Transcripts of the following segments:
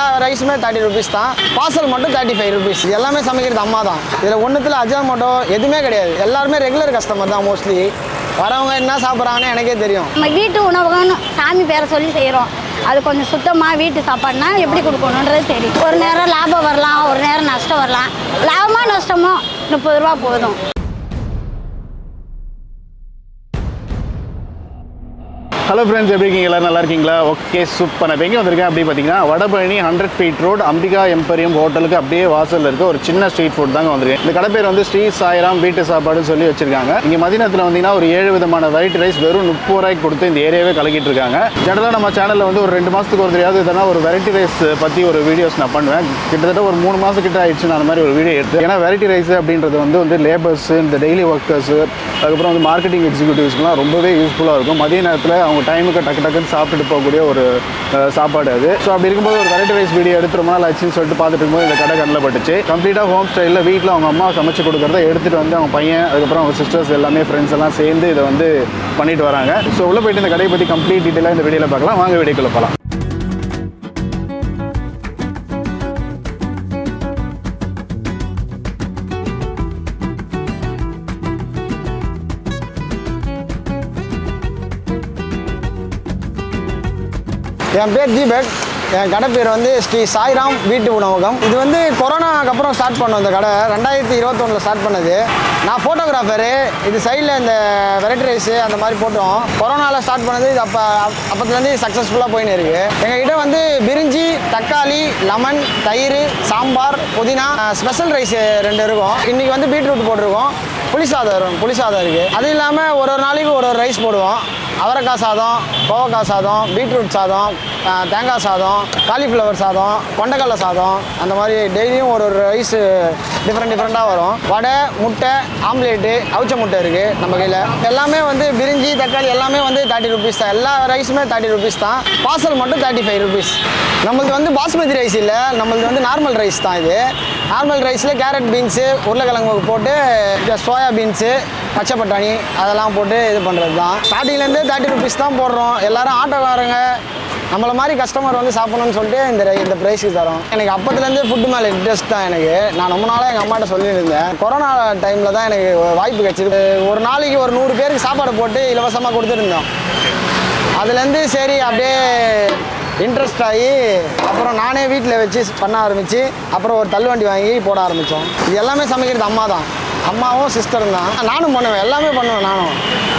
எல்லா ரைஸுமே 30 ருபீஸ் தான். பார்சல் மட்டும் 35 ருபீஸ். எல்லாமே சமைக்கிறது அம்மா தான். இதில் ஒன்றுத்தில் அஜினோமோட்டோ எதுவுமே கிடையாது. எல்லாருமே ரெகுலர் கஸ்டமர் தான். மோஸ்ட்லி வரவங்க என்ன சாப்பிட்றாங்கன்னு எனக்கே தெரியும். நம்ம வீட்டு உணவகம்னு சாமி பேரை சொல்லி செய்கிறோம். அது கொஞ்சம் சுத்தமாக வீட்டு சாப்பாடுனா எப்படி கொடுக்கணுன்றது தெரியும். ஒரு நேரம் லாபம் வரலாம், ஒரு நேரம் நஷ்டம் வரலாம். லாபமோ நஷ்டமோ 30 ரூபா போதும். ஹலோ ஃப்ரெண்ட்ஸ், எப்படி இருக்கீங்க? எல்லோரும் நல்லா இருக்கீங்களா? Okay, super. நான் எங்கே வந்திருக்கேன் அப்படி பார்த்தீங்கன்னா வடபழனி 100 feet ரோடு அம்பிகா எம்பரியம் ஹோட்டலுக்கு அப்படியே வாசலில் இருக்க ஒரு சின்ன ஸ்ட்ரீட் ஃபுட் தாங்க வந்திருக்கேன். இந்த கடை பேர் வந்து ஸ்ரீ சாய்ராம் வீட்டு சாப்பாடுன்னு சொல்லி வச்சிருக்காங்க. இங்கே மதியத்தில் வந்தீங்கன்னா ஒரு 7 விதமான வெரைட்டி ரைஸ் வெறும் 30 ரூபாய்க்கு கொடுத்து இந்த ஏரியாவே கலக்கிட்டு இருக்காங்க. ஜெனரலாக நம்ம சேனலில் வந்து ஒரு 2 மாதத்துக்கு ஒரு தெரியாது இதெல்லாம் ஒரு வெரைட்டி ரைஸ் பற்றி ஒரு வீடியோஸ் நான் பண்ணுவேன். கிட்டத்தட்ட ஒரு 3 மாதம் கிட்ட ஆயிடுச்சு நான் அந்த மாதிரி ஒரு வீடியோ எடுத்து. ஏன்னா வெரைட்டி ரைஸ் அப்படின்றது வந்து லேபர்ஸ், இந்த டெய்லி ஒர்க்கர்ஸ், அதுக்கப்புறம் வந்து மார்க்கெட்டிங் எக்ஸிக்யூட்டிவ்ஸ்க்குலாம் ரொம்பவே யூஸ்ஃபுல்லாக இருக்கும். மதிய நேரத்தில் அவங்க டைமுக்கு டக்கு டக்குன்னு சாப்பிட்டுட்டு போகக்கூடிய ஒரு சாப்பாடு அது. ஸோ அப்படி இருக்கும்போது ஒரு வெரைட்டி ரைஸ் வீடியோ எடுத்து ரொம்ப நாள் ஆச்சுன்னு சொல்லிட்டு பார்த்துட்டு இருக்கும்போது இந்த கடை கண்ணில் பட்டுச்சு. கம்ப்ளீட்டாக ஹோம் ஸ்டைலில் வீட்டில் அவங்க அம்மா சமைச்சு கொடுக்குறத எடுத்துகிட்டு வந்து அவங்க பையன், அதுக்கப்புறம் அவங்க சிஸ்டர்ஸ் எல்லாமே ஃப்ரெண்ட்ஸ் எல்லாம் சேர்ந்து இதை வந்து பண்ணிட்டு வராங்க. ஸோ உள்ளே போயிட்டு இந்த கடையை பற்றி கம்ப்ளீட் டீட்டெயிலாக இந்த வீடியோவில் பார்க்கலாம். வாங்க வீடியோக்குள்ள போகலாம். என் பேர் தீபக். என் கடை பேர் வந்து ஸ்ரீ சாய்ராம் வீட்டு உணவகம். இது வந்து கொரோனாக்கு அப்புறம் ஸ்டார்ட் பண்ணோம். இந்த கடை 2021 ஸ்டார்ட் பண்ணது. நான் ஃபோட்டோகிராஃபரு. இது சைடில் இந்த வெரைட்டி ரைஸு அந்த மாதிரி போட்டோம். கொரோனாவில் ஸ்டார்ட் பண்ணது. இது அப்போத்துலேருந்து சக்ஸஸ்ஃபுல்லாக போயின்னு இருக்குது. எங்ககிட்ட வந்து பிரிஞ்சி, தக்காளி, லெமன், தயிர், சாம்பார், புதினா, ஸ்பெஷல் ரைஸ் 2 இருக்கும். இன்றைக்கி வந்து பீட்ரூட் போட்டிருக்கோம். புளி சாதம் இருக்குது. அது இல்லாமல் ஒரு நாளைக்கு ஒரு ரைஸ் போடுவோம். அவரைக்காய் சாதம், கோவக்காய் சாதம், பீட்ரூட் சாதம், தேங்காய் சாதம், காலிஃப்ளவர் சாதம், கொண்டைக்கடலை சாதம், அந்த மாதிரி டெய்லியும் ஒரு ரைஸு டிஃப்ரெண்ட்டாக வரும். வடை, முட்டை, ஆம்லேட்டு, அவிச்ச முட்டை இருக்குது நம்ம கையில். எல்லாமே வந்து பிரிஞ்சி, தக்காளி எல்லாமே வந்து 30 ருபீஸ் தான். எல்லா ரைஸுமே 30 ருபீஸ் தான். பார்சல் மட்டும் 35 ருபீஸ். நம்மளுக்கு வந்து பாஸ்மதி ரைஸ் இல்லை, நம்மளுக்கு வந்து நார்மல் ரைஸ் தான். இது நார்மல் ரைஸில் கேரட் பீன்ஸு, உருளைக்கிழங்கு போட்டு சோயா பீன்ஸு, பச்சை பட்டாணி அதெல்லாம் போட்டு இது பண்ணுறது தான். ஸ்டார்டிங்லேருந்தே 30 ருபீஸ் தான் போடுறோம். எல்லோரும் ஆட்டோக்காரங்க நம்மளை மாதிரி கஸ்டமர் வந்து சாப்பிடணும்னு சொல்லிட்டு இந்த ப்ரைஸுக்கு தரோம். எனக்கு அப்போத்துலேருந்தே ஃபுட்டு மேலே இன்ட்ரெஸ்ட் தான். எனக்கு நான் ரொம்ப நாளாக எங்கள் அம்மாட்ட சொல்லியிருந்தேன். கொரோனா டைமில் தான் எனக்கு வாய்ப்பு கிடச்சிது. ஒரு நாளைக்கு ஒரு 100 பேருக்கு சாப்பாடு போட்டு இலவசமாக கொடுத்துருந்தோம். அதுலேருந்து சரி அப்படியே இன்ட்ரெஸ்ட் ஆகி அப்புறம் நானே வீட்டில் வச்சு பண்ண ஆரம்பித்து அப்புறம் ஒரு தள்ளுவண்டி வாங்கி போட ஆரம்பித்தோம். இது எல்லாமே சமைக்கிறது அம்மா தான். அம்மாவும் சிஸ்டரும் தான். நானும் பண்ணுவேன், எல்லாமே பண்ணுவேன். நானும்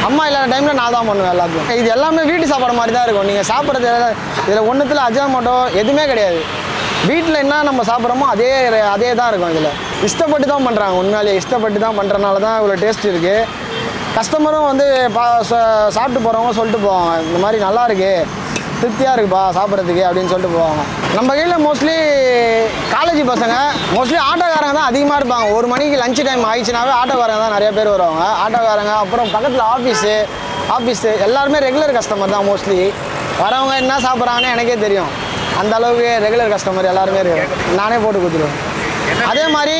அம்மா இல்லாத டைமில் நான் தான் பண்ணுவேன் எல்லாத்தையும். இது எல்லாமே வீட்டு சாப்பாடு மாதிரி தான் இருக்கும். நீங்கள் சாப்பிட்றது இதில் ஒன்றுத்தில் அஜினோமோட்டோ எதுவுமே கிடையாது. வீட்டில் என்ன நம்ம சாப்பிட்றோமோ அதே தான் இருக்கும். இதில் இஷ்டப்பட்டு தான் பண்ணுறாங்க. உண்மையிலேயே இஷ்டப்பட்டு தான் பண்ணுறனால தான் இவ்வளோ டேஸ்ட் இருக்குது. கஸ்டமரும் வந்து சாப்பிட்டு போகிறவங்க சொல்லிட்டு போவாங்க, இந்த மாதிரி நல்லா இருக்குது, திருப்தியாக இருக்குப்பா சாப்பிட்றதுக்கு அப்படின்னு சொல்லிட்டு போவாங்க. நம்ம கையில் மோஸ்ட்லி காலேஜ் பசங்க, மோஸ்ட்லி ஆட்டோக்காரங்க தான் அதிகமாக இருப்பாங்க. 1 மணிக்கு லஞ்ச் டைம் ஆயிடுச்சுனாவே ஆட்டோக்காரங்க தான் நிறைய பேர் வருவாங்க. ஆட்டோக்காரங்க, அப்புறம் பக்கத்தில் ஆஃபீஸு எல்லாருமே ரெகுலர் கஸ்டமர் தான். மோஸ்ட்லி வரவங்க என்ன சாப்பிட்றாங்கன்னு எனக்கே தெரியும். அந்த அளவுக்கு ரெகுலர் கஸ்டமர் எல்லாருமே இருக்கு. நானே போட்டு கொடுத்துருவேன். அதே மாதிரி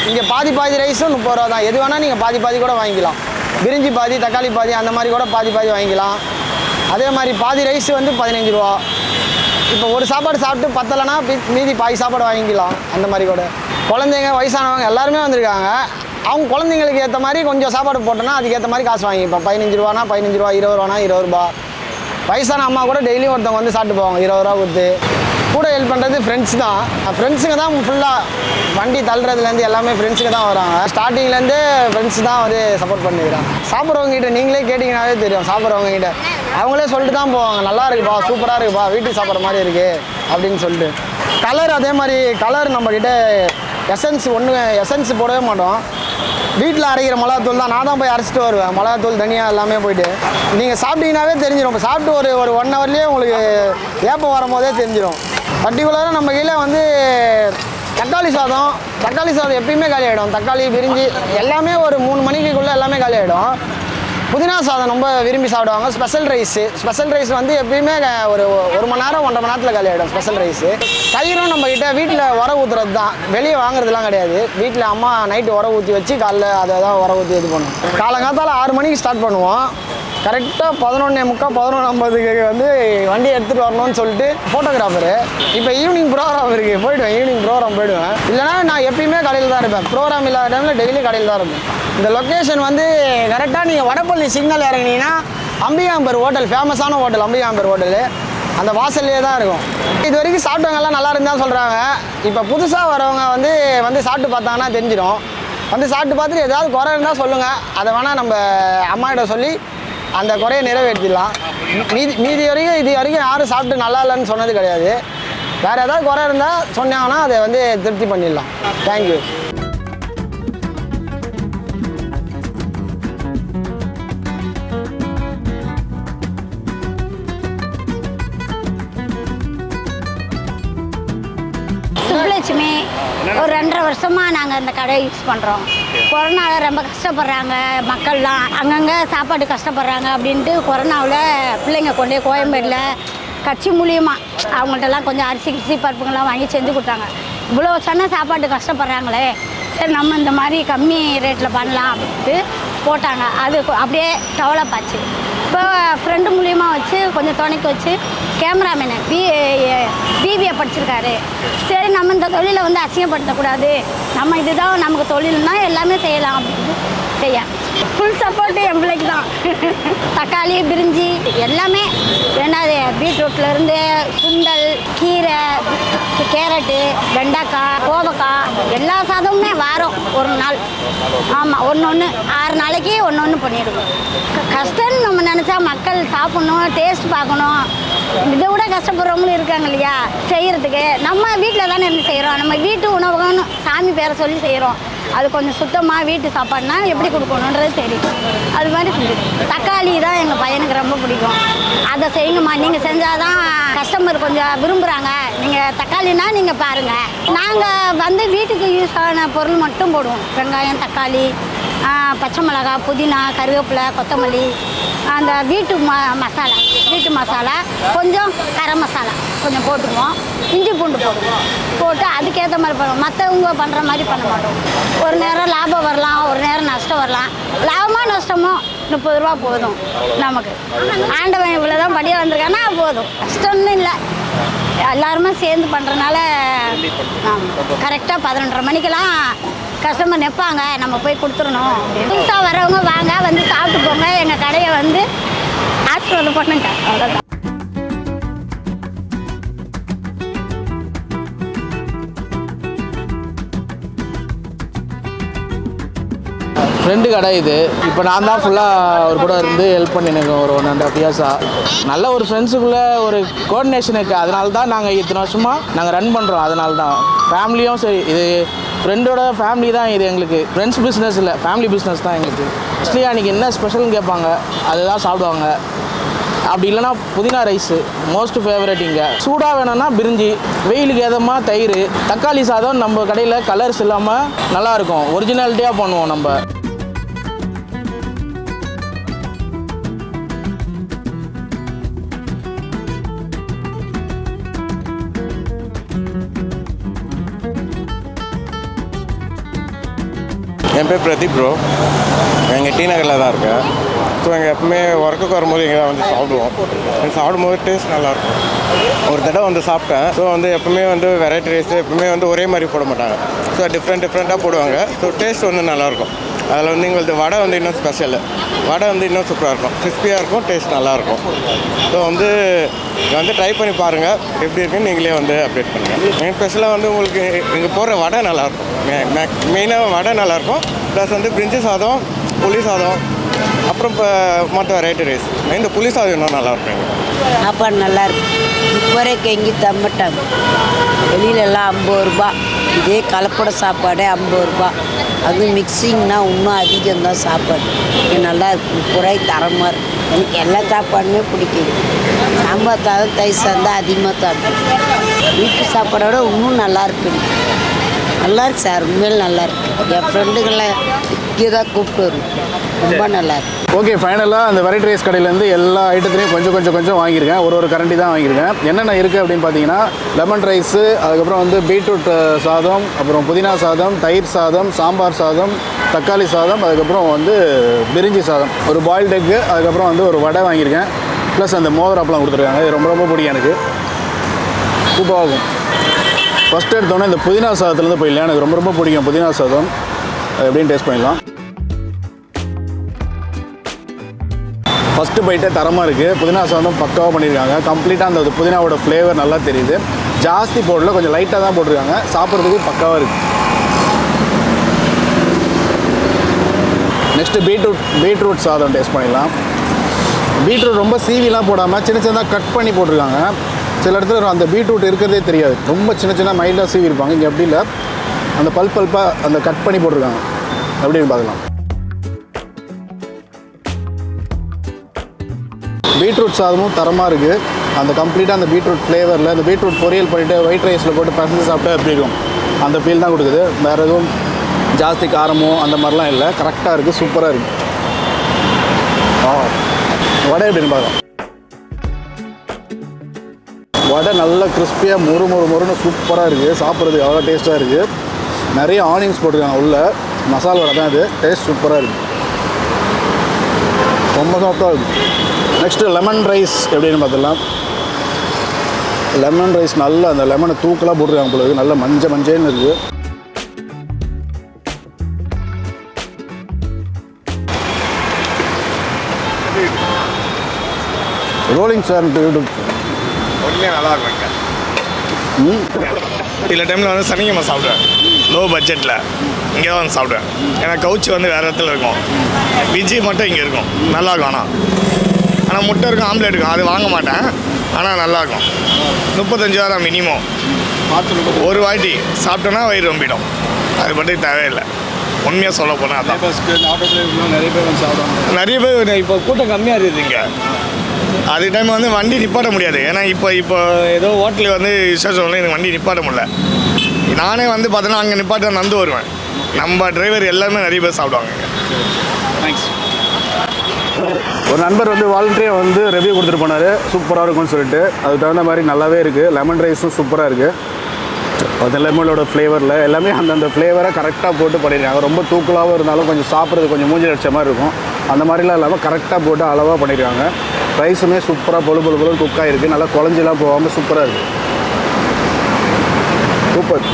இங்கே பாதி ரைஸும் 30 ரூபா தான். எது வேணால் நீங்கள் பாதி கூட வாங்கிக்கலாம். பிரிஞ்சி பாதி, தக்காளி பாதி, அந்த மாதிரி கூட பாதி வாங்கிக்கலாம். அதே மாதிரி பாதி ரைஸ் வந்து 15 ரூபா. இப்போ ஒரு சாப்பாடு சாப்பிட்டு பத்தலைன்னா மீதி பாதி சாப்பாடு வாங்கிக்கலாம். அந்த மாதிரி கூட குழந்தைங்க, வயசானவங்க எல்லாருமே வந்திருக்காங்க. அவங்க குழந்தைங்களுக்கு ஏற்ற மாதிரி கொஞ்சம் சாப்பாடு போட்டோன்னா அதுக்கேற்ற மாதிரி காசு வாங்கிப்போம். 15 ரூபானா 15 ரூபா, 20 ரூபானா 20 ரூபா. வயசான அம்மா கூட டெய்லியும் ஒருத்தவங்க வந்து சாப்பிட்டு போவாங்க 20 ரூபா கொடுத்து. கூட ஹெல்ப் பண்ணுறது ஃப்ரெண்ட்ஸ் தான். ஃப்ரெண்ட்ஸுங்க தான் ஃபுல்லாக வண்டி தள்ளுறதுலேருந்து எல்லாமே ஃப்ரெண்ட்ஸுங்க தான் வராங்க. ஸ்டார்டிங்லேருந்து ஃப்ரெண்ட்ஸ் தான் வந்து சப்போர்ட் பண்ணிக்கிறாங்க. சாப்பிட்றவங்ககிட்ட நீங்களே கேட்டிங்கனாவே தெரியும். சாப்பிட்றவங்ககிட்ட அவங்களே சொல்லிட்டு தான் போவாங்க, நல்லா இருக்குப்பா, சூப்பராக இருக்குப்பா, வீட்டுக்கு சாப்பிட்ற மாதிரி இருக்குது அப்படின்னு சொல்லிட்டு. கலர் அதே மாதிரி கலர் நம்மக்கிட்ட எசன்ஸ் போடவே மாட்டோம். வீட்டில் அரைக்கிற மிளகாத்தூள் தான். நான் தான் போய் அரைச்சிட்டு வருவேன். மிளகாத்தூள், தனியாக எல்லாமே போயிட்டு நீங்கள் சாப்பிட்டீங்கன்னாவே தெரிஞ்சிடும். இப்போ சாப்பிட்டு ஒரு 1 ஹவர்லேயே உங்களுக்கு ஏப்பம் வரும்போதே தெரிஞ்சிடும். பர்டிகுலராக நம்ம கையில் வந்து தக்காளி சாதம் எப்பயுமே காலி ஆகிடும். தக்காளி, பிரிஞ்சி எல்லாமே ஒரு 3 மணிக்குள்ளே எல்லாமே காலி ஆகிடும். புதினா சாதம் ரொம்ப விரும்பி சாப்பிடுவாங்க. ஸ்பெஷல் ரைஸ் வந்து எப்பயுமே ஒரு 1 மணி நேரம் 1.5 மணி நேரத்தில் காலி ஆகிடும் ஸ்பெஷல் ரைஸு. தயிரும் நம்மக்கிட்ட வீட்டில் உரம் ஊற்றுறது தான். வெளியே வாங்குறதுலாம் கிடையாது. வீட்டில் அம்மா நைட்டு உரம் ஊற்றி வச்சு காலைல அதை தான் உரம் ஊற்றி இது பண்ணுவோம். காலங்காத்தால் 6 மணிக்கு ஸ்டார்ட் பண்ணுவோம். கரெக்டாக 11:45 11:50 வந்து வண்டி எடுத்துகிட்டு வரணும்னு சொல்லிட்டு ஃபோட்டோகிராஃபரு. இப்போ ஈவினிங் ப்ரோக்ராம் இருக்குது, போயிடுவேன். ஈவினிங் ப்ரோக்ராம் போயிடுவேன். இல்லைனா நான் எப்பயுமே கடையில் தான் இருப்பேன். ப்ரோக்ராம் இல்லாத டைமில் டெய்லி கடையில் தான் இருப்பேன். இந்த லொக்கேஷன் வந்து கரெக்டாக நீங்கள் வடப்பள்ளி சிக்னல் இறங்கினீங்கன்னா அம்பிகாம்பர் ஹோட்டல், ஃபேமஸான ஹோட்டல் அம்பிகாம்பர் ஹோட்டலு, அந்த வாசல்லே தான் இருக்கும். இது வரைக்கும் சாப்பிட்டவங்கெல்லாம் நல்லா இருந்தால் சொல்கிறாங்க. இப்போ புதுசாக வரவங்க வந்து சாப்பிட்டு பார்த்தாங்கன்னா தெரிஞ்சிடும். வந்து சாப்பிட்டு பார்த்துட்டு ஏதாவது குறை இருந்தால் சொல்லுங்கள், அதை வேணால் நம்ம அம்மாகிட்ட சொல்லி அந்த குறையை நிறைவேற்றிடலாம். மீதி வரைக்கும் இது வரைக்கும் யாரும் சாப்பிட்டு நல்லா இல்லைன்னு சொன்னது கிடையாது. வேறு ஏதாவது குறை இருந்தால் சொன்னாங்கன்னா அதை வந்து திருப்தி பண்ணிடலாம். தேங்க்யூ. சுப்புலட்சுமி ஒரு 2.5 வருஷமாக நாங்கள் இந்த கடையை யூஸ் பண்ணுறோம். கொரோனாவில் ரொம்ப கஷ்டப்படுறாங்க மக்கள்லாம், அங்கங்கே சாப்பாடு கஷ்டப்படுறாங்க அப்படின்ட்டு கொரோனாவில் பிள்ளைங்க கொண்டு கோயம்பேடில் கட்சி மூலியமாக அவங்கள்ட்டலாம் கொஞ்சம் அரிசி பருப்புங்கள்லாம் வாங்கி செஞ்சு கொடுத்தாங்க. இவ்வளோ சொன்ன சாப்பாடு கஷ்டப்படுறாங்களே, சரி நம்ம இந்த மாதிரி கம்மி ரேட்டில் பண்ணலாம் அப்படின்ட்டு போட்டாங்க. அது அப்படியே டெவலப் ஆச்சு. இப்போ ஃப்ரெண்டு மூலியமாக வச்சு கொஞ்சம் துணைக்கு வச்சு கேமராமேனு பிபிஏ படிச்சிருக்காரு. சரி நம்ம இந்த தொழிலை வந்து அசிங்கப்படுத்தக்கூடாது, நம்ம இதுதான் நமக்கு தொழில்னா எல்லாமே செய்யலாம் அப்படின்னு செய்ய ஃபுல் சப்போர்ட்டு என் பிள்ளைக்கு தான். தக்காளி பிரிஞ்சி எல்லாமே என்னது பீட்ரூட்லேருந்து சுண்டல், கீரை, கேரட்டு, வெண்டைக்காய், கோவக்காய் எல்லா சாதமுமே வாரம் ஒரு நாள். ஆமாம், ஒன்று 6 நாளைக்கு ஒன்று பண்ணிடுவோம். கஷ்டம்னு நம்ம நினச்சா மக்கள் சாப்பிட்ணும், டேஸ்ட் பார்க்கணும். இதை விட கஷ்டப்படுறவங்களும் இருக்காங்க இல்லையா செய்கிறதுக்கு. நம்ம வீட்டில் தானே இருந்து செய்கிறோம். நம்ம வீட்டு உணவுகள்னு சாமி பேரை சொல்லி செய்கிறோம். அது கொஞ்சம் சுத்தமாக வீட்டு சாப்பாடுனா எப்படி கொடுக்கணுன்றது தெரியும். அது மாதிரி செஞ்சுருக்கோம். தக்காளி தான் எங்கள் பையனுக்கு ரொம்ப பிடிக்கும். அதை செய்யுங்கம்மா, நீங்கள் செஞ்சால் தான் கஸ்டமர் கொஞ்சம் விரும்புகிறாங்க. நீங்கள் தக்காளினா நீங்கள் பாருங்கள். நாங்கள் வந்து வீட்டுக்கு யூஸ் ஆன பொருள் மட்டும் போடுவோம். வெங்காயம், தக்காளி, பச்சை மிளகா, புதினா, கருவேப்பிலை, கொத்தமல்லி, அந்த வீட்டு மசாலா, கொஞ்சம் கரம் மசாலா கொஞ்சம் போட்டுக்குவோம். இஞ்சி பூண்டு போடுவோம். போட்டு அதுக்கேற்ற மாதிரி பண்ணுவோம். மற்றவங்க பண்ணுற மாதிரி பண்ண மாட்டோம். ஒரு நேரம் லாபம் வரலாம், ஒரு நேரம் நஷ்டம் வரலாம். லாபமோ நஷ்டமோ 30 ரூபா போதும் நமக்கு. ஆண்டவன் இவ்வளோ தான் படியாக வந்திருக்கானா போதும், கஷ்டம்னு இல்லை. எல்லாருமே சேர்ந்து பண்ணுறதுனால கரெக்டாக 11:30 மணிக்கெல்லாம் கஸ்டமர் நிற்பாங்க, நம்ம போய் கொடுத்துடணும். புதுசாக வரவங்க வாங்க, வந்து சாப்பிட்டு போங்க. எங்கள் கடையை வந்து ஆசீர்வாதம் பண்ணுங்க. அவ்வளோதான். ஃப்ரெண்டு கடை இது. இப்போ நான் தான் ஃபுல்லாக அவர் கூட இருந்து ஹெல்ப் பண்ணியிருக்கேன் ஒரு 1.5 இயர்ஸாக. நல்ல ஒரு ஃப்ரெண்ட்ஸுக்குள்ளே ஒரு கோஆர்டினேஷன் இருக்குது. அதனால தான் நாங்கள் இத்தனை வருஷமாக நாங்கள் ரன் பண்ணுறோம். அதனால தான் ஃபேமிலியும் சரி, இது ஃப்ரெண்டோட ஃபேமிலி தான் இது எங்களுக்கு. ஃப்ரெண்ட்ஸ் பிஸ்னஸ் இல்லை, ஃபேமிலி பிஸ்னஸ் தான் எங்களுக்கு. மோஸ்ட்லி அன்றைக்கி என்ன ஸ்பெஷல்னு கேட்பாங்க, அதுதான் சாப்பிடுவாங்க. அப்படி இல்லைனா புதினா ரைஸு மோஸ்ட் ஃபேவரட். இங்கே சூடாக வேணும்னா பிரிஞ்சி, வெயிலுக்கு ஏதமாக தயிர், தக்காளி சாதம். நம்ம கடையில் கலர்ஸ் இல்லாமல் நல்லாயிருக்கும், ஒரிஜினாலிட்டியாக பண்ணுவோம் நம்ம. என் பேர் பிரதீப் ப்ரோ. எங்கள் டி நகரில் தான் இருக்கேன். ஸோ எங்கள் எப்பவுமே ஒர்க்குக்கு வரும்போது இங்கே தான் வந்து சாப்பிடுவோம். சாப்பிடும்போது டேஸ்ட் நல்லாயிருக்கும். ஒரு தடவை வந்து சாப்பிட்டேன். ஸோ வந்து எப்பவுமே வந்து வெரைட்டி ரைஸ் எப்பவுமே வந்து ஒரே மாதிரி போட மாட்டாங்க. ஸோ டிஃப்ரெண்ட்டாக போடுவாங்க. ஸோ டேஸ்ட் வந்து நல்லாயிருக்கும். அதில் வந்து எங்களுக்கு வடை வந்து இன்னும் ஸ்பெஷலு. வடை வந்து இன்னும் சூப்பராக இருக்கும், கிறிஸ்பியாக இருக்கும், டேஸ்ட் நல்லாயிருக்கும். ஸோ வந்து இங்கே வந்து ட்ரை பண்ணி பாருங்கள், எப்படி இருக்குன்னு நீங்களே வந்து அப்டேட் பண்ணுங்கள். மெயின் ஸ்பெஷலாக வந்து உங்களுக்கு இங்கே போடுற வடை நல்லாயிருக்கும். மெயினாக வடை நல்லாயிருக்கும். ப்ளஸ் வந்து பிரிஞ்சி சாதம், புளி சாதம், அப்புறம் இப்போ மற்ற வெரைட்டி ரைஸ். இந்த புளி சாதம் இன்னும் நல்லாயிருக்கும். சாப்பாடு நல்லாயிருக்கு. இப்போரே கெங்கி தம்பிட்டாங்க. வெளியிலலாம் 50 ரூபா. இதே கலப்பட சாப்பாடே 50 ரூபா. அது மிக்சிங்னா இன்னும் அதிகம்தான் சாப்பாடு. இது நல்லாயிருக்கு. 30 ரூபாய்க்கு தரமாக இருக்குது. எனக்கு எல்லா சாப்பாடுமே பிடிக்குது. சாம்பார் சாதம், தயிர் சாதம் தான் அதிகமாக சாப்பிடும். வீட்டு சாப்பாடோட இன்னும் நல்லாயிருக்கு. நல்லாயிருக்கு சார், உண்மையில் நல்லாயிருக்கு. என் ஃப்ரெண்டுகளை இங்கே தான் கூப்பிட்டு வரும். ரொம்ப நல்லாயிருக்கு. ஓகே, ஃபைனலாக அந்த வெரைட்டி ரைஸ் கடையிலேருந்து எல்லா ஐட்டத்துலையும் கொஞ்சம் வாங்கியிருக்கேன். ஒரு கரண்டி தான் வாங்கியிருக்கேன். என்னென்ன இருக்குது அப்படின்னு பார்த்தீங்கன்னா, லெமன் ரைஸு, அதுக்கப்புறம் வந்து பீட்ரூட் சாதம், அப்புறம் புதினா சாதம், தயிர் சாதம், சாம்பார் சாதம், தக்காளி சாதம், அதுக்கப்புறம் வந்து பிரிஞ்சி சாதம், ஒரு பாயில்ட் எக்கு, அதுக்கப்புறம் வந்து ஒரு வடை வாங்கியிருக்கேன். ப்ளஸ் அந்த மோதிராப்பெலாம் கொடுத்துருக்காங்க. இது ரொம்ப ரொம்ப பிடிக்கும் எனக்கு. சூப்பராக இருக்கும். ஃபஸ்ட்டு எடுத்தோன்னே இந்த புதினா சாதத்துலேருந்து போயிடலாம். எனக்கு ரொம்ப ரொம்ப பிடிக்கும் புதினா சாதம். அது எப்படின்னு டேஸ்ட் பண்ணிடலாம். ஃபஸ்ட்டு போயிட்டே தரமாக இருக்குது. புதினா சாதம் பக்காவாக பண்ணியிருக்காங்க. கம்ப்ளீட்டாக அந்த புதினாவோட ஃப்ளேவர் நல்லா தெரியுது. ஜாஸ்தி போடல, கொஞ்சம் லைட்டாக தான் போட்டிருக்காங்க. சாப்பிட்றதுக்கு பக்காவாக இருக்குது. நெக்ஸ்ட்டு பீட்ரூட் சாதம் டேஸ்ட் பண்ணிடலாம். பீட்ரூட் ரொம்ப சீவிலாம் போடாமல் சின்ன சின்னதாக கட் பண்ணி போட்டிருக்காங்க. சில இடத்துல அந்த பீட்ரூட் இருக்கிறதே தெரியாது. ரொம்ப சின்ன சின்ன மைல்டாக சீவி இருப்பாங்க. இங்கே அப்படி இல்லை, அந்த பல்பாக அந்த கட் பண்ணி போட்டிருக்காங்க. அப்படின்னு பார்க்கலாம். பீட்ரூட் சாதமும் தரமாக இருக்குது. அந்த கம்ப்ளீட்டாக அந்த பீட்ரூட் ஃப்ளேவரில் அந்த பீட்ரூட் பொரியல் பண்ணிவிட்டு ஒயிட் ரைஸில் போட்டு பசங்க சாப்பிட்டா எப்படி இருக்கும் அந்த ஃபீல் தான் கொடுக்குது. வேறு எதுவும் ஜாஸ்தி காரமோ அந்த மாதிரிலாம் இல்லை. கரெக்டாக இருக்குது, சூப்பராக இருக்குது. வடை எப்படின்னு பார்க்கலாம். வடை நல்லா கிறிஸ்பியாக மொறுன்னு சூப்பராக இருக்குது. சாப்பிட்றதுக்கு அவ்வளோ டேஸ்ட்டாக இருக்குது. நிறைய ஆனியன்ஸ் போட்டிருக்காங்க உள்ள. மசாலா வடை தான் இது. டேஸ்ட் சூப்பராக இருக்குது. ரொம்ப சாஃப்டாக இருக்குது. நெக்ஸ்ட்டு லெமன் ரைஸ் எப்படின்னு பார்த்துடலாம். லெமன் ரைஸ் நல்லா அந்த லெமனை தூக்கலாக போட்டிருக்காங்க போல இருக்குது. நல்லா மஞ்சள்னு இருக்குது. ரோலிங் சார் உண்மையாக நல்லா இருக்கும். சில டைமில் வந்து சனிக்கிழமை சாப்பிடுவேன். லோ பட்ஜெட்டில் இங்கே தான் வந்து சாப்பிடுவேன். ஏன்னா கவுச்சி வந்து வேறு இடத்துல இருக்கும். விஜி மட்டும் இங்கே இருக்கும். நல்லா இருக்கும். ஆனால் முட்டை இருக்கும், ஆம்லேட் இருக்கும். அது வாங்க மாட்டேன். ஆனால் நல்லாயிருக்கும். 35,000 மினிமம். ஒரு வாட்டி சாப்பிட்டோன்னா வயிறு ரொம்பிடும். அது மட்டும் தேவையில்லை. உண்மையாக சொல்ல போனால் அதான். நிறைய பேர் இப்போ கூட்டம் கம்மியாக இருக்குது இங்கே. அது டைம் வந்து வண்டி நிப்பாட்ட முடியாது. ஏன்னா இப்போ ஏதோ ஹோட்டலில் வந்து விசேஷம் எனக்கு வண்டி நிப்பாட்ட முடியல. நானே வந்து பார்த்தோன்னா அங்கே நிப்பாட்ட நடந்து வருவேன். நம்ம டிரைவர் எல்லாருமே நிறைய பேர் சாப்பிடுவாங்க. தேங்க்ஸ். ஒரு நண்பர் வந்து வாலண்டியராக வந்து ரிவ்யூ கொடுத்துட்டு போனார். சூப்பராக இருக்கும்னு சொல்லிட்டு. அதுக்கு தகுந்த மாதிரி நல்லாவே இருக்குது. லெமன் ரைஸும் சூப்பராக இருக்குது. அந்த லெமனோட ஃப்ளேவரில் எல்லாமே அந்தந்த ஃப்ளேவரை கரெக்டாக போட்டு பண்ணியிருக்காங்க. ரொம்ப தூக்கலாகவும் இருந்தாலும் கொஞ்சம் சாப்பிட்றது கொஞ்சம் மூஞ்சி அடிச்ச மாதிரி இருக்கும். அந்த மாதிரிலாம் இல்லாமல் கரெக்டாக போட்டு அளவாக பண்ணியிருக்காங்க. ரைஸுமே சூப்பராக பொழு குக் ஆகிருக்கு. நல்லா குழஞ்சிலாம் போகாமல் சூப்பராக இருக்குது. சூப்பர்.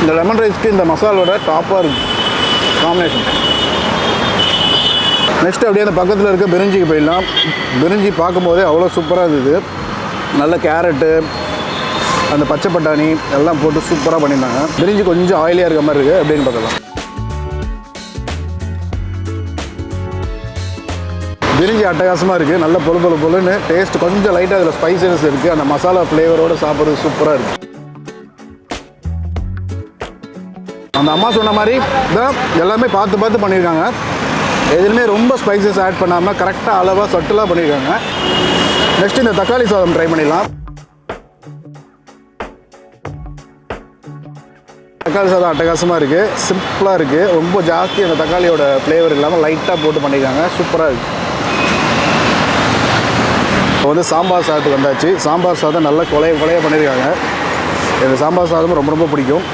இந்த லெமன் ரைஸ்க்கு இந்த மசாலோட டாப்பாக இருக்குது காம்பினேஷன். நெக்ஸ்ட்டு அப்படியே அந்த பக்கத்தில் இருக்க பிரிஞ்சிக்கு போயிடலாம். பிரிஞ்சி பார்க்கும்போதே அவ்வளோ சூப்பராக இருந்தது. நல்ல கேரட்டு, அந்த பச்சை பட்டாணி எல்லாம் போட்டு சூப்பராக பண்ணியிருந்தாங்க. பிரிஞ்சி கொஞ்சம் ஆயிலியாக இருக்க மாதிரி இருக்குது. அப்படின்னு பார்க்கலாம். பிரிஞ்சி அட்டகாசமாக இருக்குது. நல்ல பொழுன்னு டேஸ்ட். கொஞ்சம் லைட்டாக அதில் ஸ்பைசஸ் இருக்குது. அந்த மசாலா ஃப்ளேவரோடு சாப்பிட்றது சூப்பராக இருக்குது. அந்த அம்மா சொன்ன மாதிரி தான் எல்லாமே பார்த்து பண்ணியிருக்காங்க. எதுவுமே ரொம்ப ஸ்பைசஸ் ஆட் பண்ணாமல் கரெக்டாக அளவாக சட்டிலாக பண்ணியிருக்காங்க. நெக்ஸ்ட் இந்த தக்காளி சாதம் ட்ரை பண்ணிடலாம். தக்காளி சாதம் அட்டகாசமாக இருக்குது. சிம்பிளாக இருக்குது. ரொம்ப ஜாஸ்தி அந்த தக்காளியோட ஃப்ளேவர் இல்லாமல் லைட்டாக போட்டு பண்ணியிருக்காங்க. சூப்பராக இருக்குது. இப்போ வந்து சாம்பார் சாதத்துக்கு வந்தாச்சு. சாம்பார் சாதம் நல்லா கொலைய பண்ணியிருக்காங்க. இந்த சாம்பார் சாதமும் ரொம்ப ரொம்ப பிடிக்கும்.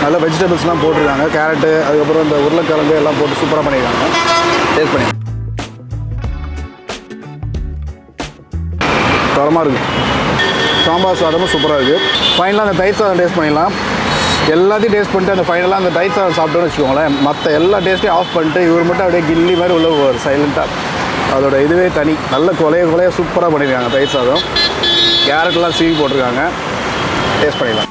நல்ல வெஜிடபிள்ஸ்லாம் போட்டிருக்காங்க. கேரட்டு, அதுக்கப்புறம் இந்த உருளைக்கிழங்கு எல்லாம் போட்டு சூப்பராக பண்ணியிருக்காங்க. டேஸ்ட் பண்ணி தரமாக இருக்குது. சாம்பார் சாதமும் சூப்பராக இருக்குது. ஃபைனலாக அந்த தயிர் சாதம் டேஸ்ட் பண்ணிடலாம். எல்லாத்தையும் டேஸ்ட் பண்ணிட்டு அந்த ஃபைனலாக அந்த தயிர் சாதம் சாப்பிட்டோன்னு வச்சுக்கோங்களேன். மற்ற எல்லா டேஸ்ட்டையும் ஆஃப் பண்ணிட்டு இவர் மட்டும் அப்படியே கில்லி மாதிரி உள்ள போவார் சைலண்ட்டாக. அதோட இதுவே தனி. நல்ல கொலைய சூப்பராக பண்ணியிருக்காங்க. தயிர் சாதம் கேரட்லாம் சீவி போட்டிருக்காங்க. டேஸ்ட் பண்ணிடலாம்.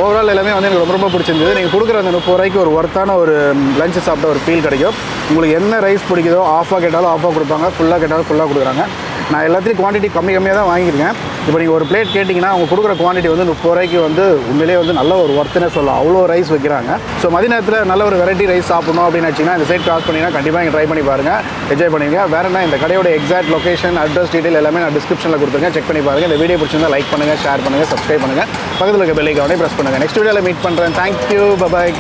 ஓவரால் எல்லாமே வந்து எனக்கு ரொம்ப பிடிச்சிருந்தது. நீங்கள் கொடுக்குற அந்த 30 ரூபாய்க்கு ஒரு ஒர்த்தான ஒரு லஞ்சு சாப்பிட்ட ஒரு ஃபீல் கிடைக்கும். உங்களுக்கு என்ன ரைஸ் பிடிக்குதோ ஆஃபாக கேட்டாலும் ஆஃபாக கொடுப்பாங்க, ஃபுல்லாக கேட்டாலும் ஃபுல்லாக கொடுக்குறாங்க. நான் எல்லாத்தையும் குவான்டிட்டி கம்மியாக தான் வாங்கியிருக்கேன். இப்போ நீங்கள் ஒரு பிளேட் கேட்டிங்கன்னா அவங்க கொடுக்குற குவான்டிட்டி வந்து 30 ரூபாய்க்கு வந்து உண்மையிலே வந்து நல்ல ஒரு ஒர்த்துனே சொல்லலாம். அவ்வளோ ரைஸ் வைக்கிறாங்க. ஸோ மதிய நேரத்தில் நல்ல ஒரு வெரைட்டி ரைஸ் சாப்பிடணும் அப்படின்னு வச்சிங்கன்னா இந்த சைட் கிராஸ் பண்ணிங்கன்னா கண்டிப்பாக இங்கே ட்ரை பண்ணி பாருங்கள், என்ஜாய் பண்ணுவீங்க. வேறு என்ன, இந்த கடையோட எக்ஸாக்ட் லொகேஷன், அட்ரஸ், டீட்டெயில் எல்லாமே நான் டிஸ்கிரிப்ஷனில் கொடுத்துருக்கேன். செக் பண்ணி பாருங்கள். இந்த வீடியோ பிடிச்சிருந்தா லைக் பண்ணுங்கள், ஷேர் பண்ணுங்கள், சப்ஸ்கிரைப் பண்ணுங்கள், பக்கத்தில் இருக்க பெல் ஐகானை ப்ரெஸ் பண்ணுங்கள். நெக்ஸ்ட் வீடியோவில் மீட் பண்ணுறேன். Thank you, bye bye.